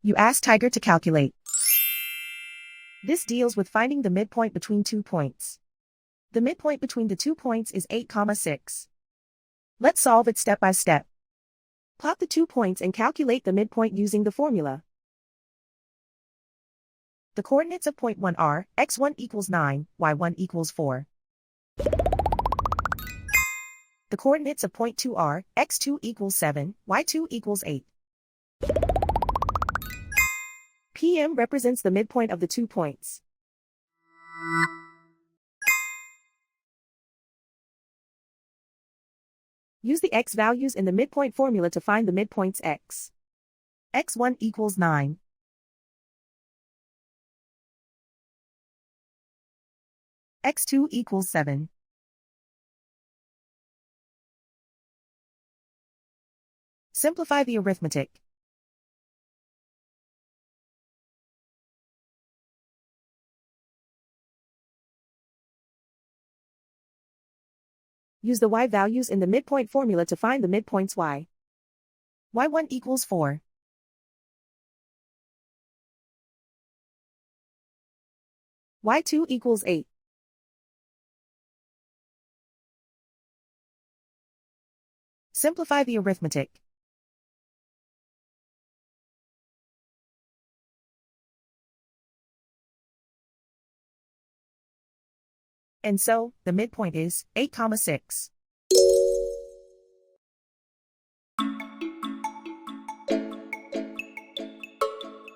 You ask Tiger to calculate. This deals with finding the midpoint between 2 points. The midpoint between the 2 points is 8, 6. Let's solve it step by step. Plot the 2 points and calculate the midpoint using the formula. The coordinates of point 1 are x1 equals 9, y1 equals 4. The coordinates of point 2 are x2 equals 7, y2 equals 8. PM represents the midpoint of the 2 points. Use the x values in the midpoint formula to find the midpoints x. x1 equals 9. x2 equals 7. Simplify the arithmetic. Use the y values in the midpoint formula to find the midpoints y. y1 equals 4. y2 equals 8. Simplify the arithmetic. And so, the midpoint is 8, 6.